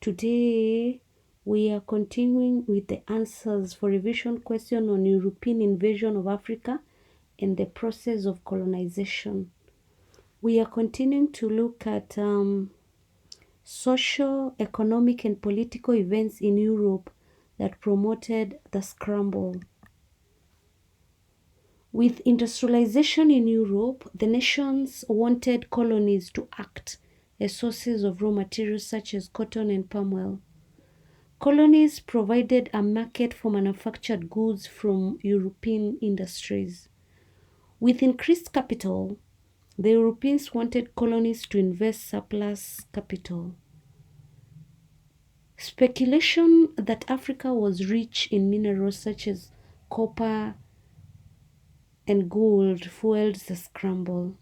Today, we are continuing with the answers for revision question on European invasion of Africa and the process of colonization. We are continuing to look at social, economic, and political events in Europe that promoted the scramble. With industrialization in Europe, the nations wanted colonies to act as sources of raw materials such as cotton and palm oil. Colonies provided a market for manufactured goods from European industries. With increased capital, the Europeans wanted colonies to invest surplus capital. Speculation that Africa was rich in minerals such as copper and gold fueled the scramble.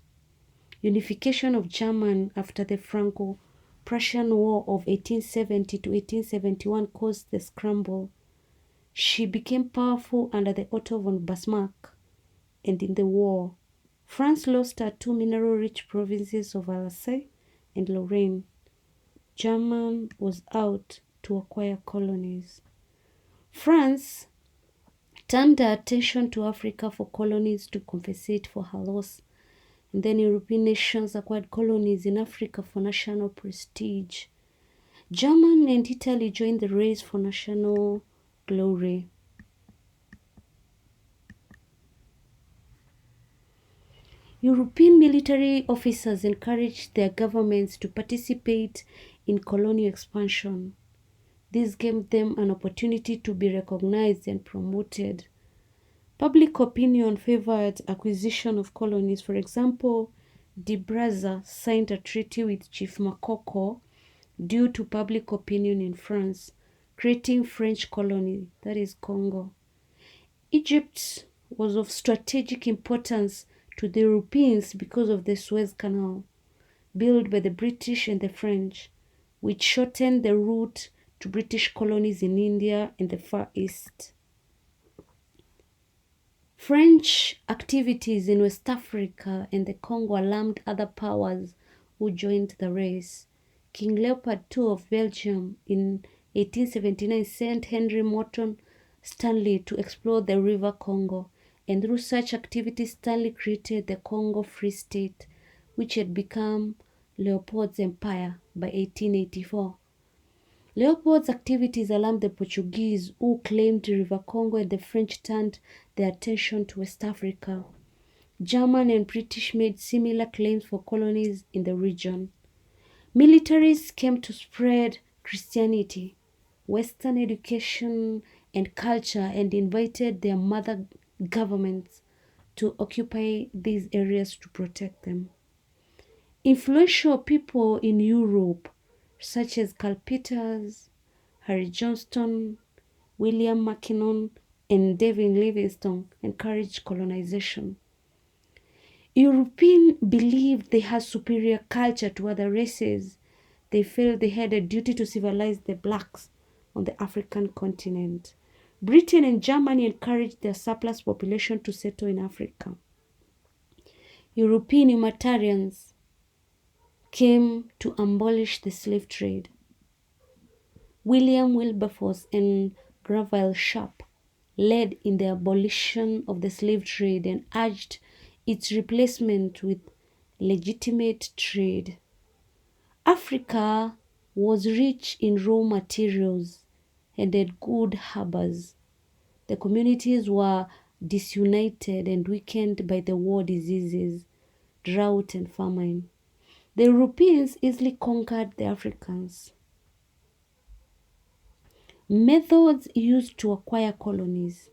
Unification of Germany after the Franco-Prussian War of 1870 to 1871 caused the scramble. She became powerful under the Otto von Bismarck, and in the war, France lost her two mineral-rich provinces of Alsace and Lorraine. Germany was out to acquire colonies. France turned her attention to Africa for colonies to compensate for her loss, and then European nations acquired colonies in Africa for national prestige. Germany and Italy joined the race for national glory. European military officers encouraged their governments to participate in colonial expansion. This gave them an opportunity to be recognized and promoted. Public opinion favored acquisition of colonies. For example, De Brazza signed a treaty with Chief Makoko due to public opinion in France, creating French colony, that is Congo. Egypt was of strategic importance to the Europeans because of the Suez Canal, built by the British and the French, which shortened the route to British colonies in India and the Far East. French activities in West Africa and the Congo alarmed other powers who joined the race. King Leopold II of Belgium in 1879 sent Henry Morton Stanley to explore the River Congo, and through such activities Stanley created the Congo Free State, which had become Leopold's empire by 1884. Leopold's activities alarmed the Portuguese, who claimed River Congo, and the French turned their attention to West Africa. German and British made similar claims for colonies in the region. Militaries came to spread Christianity, Western education and culture, and invited their mother governments to occupy these areas to protect them. Influential people in Europe, such as Karl Peters, Harry Johnston, William Mackinnon, and David Livingstone, encouraged colonization. Europeans believed they had superior culture to other races. They felt they had a duty to civilize the blacks on the African continent. Britain and Germany encouraged their surplus population to settle in Africa. European humanitarians came to abolish the slave trade. William Wilberforce and Granville Sharp led in the abolition of the slave trade and urged its replacement with legitimate trade. Africa was rich in raw materials and had good harbors. The communities were disunited and weakened by the war diseases, drought, and famine. The Europeans easily conquered the Africans. Methods used to acquire colonies.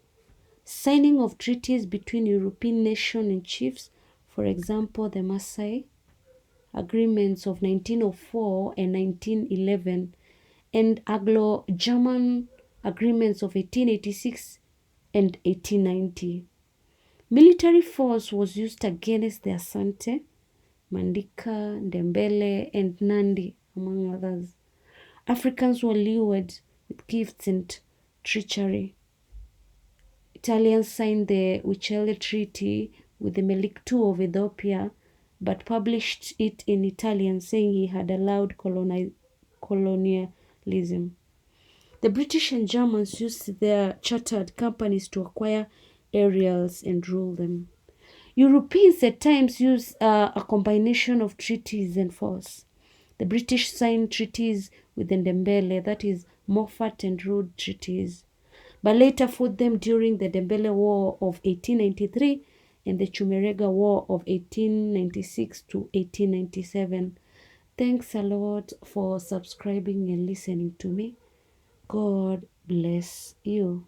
Signing of treaties between European nations and chiefs, for example, the Maasai agreements of 1904 and 1911, and Anglo-German agreements of 1886 and 1890. Military force was used against the Asante, Mandika, Ndembele, and Nandi, among others. Africans were lured with gifts and treachery. Italians signed the Uccelli Treaty with the Melik II of Ethiopia, but published it in Italian, saying he had allowed colonialism colonialism. The British and Germans used their chartered companies to acquire areas and rule them. Europeans at times used a combination of treaties and force. The British signed treaties with the Ndembele, that is, Moffat and Rude treaties, but later fought them during the Ndembele War of 1893 and the Chumerega War of 1896 to 1897. Thanks a lot for subscribing and listening to me. God bless you.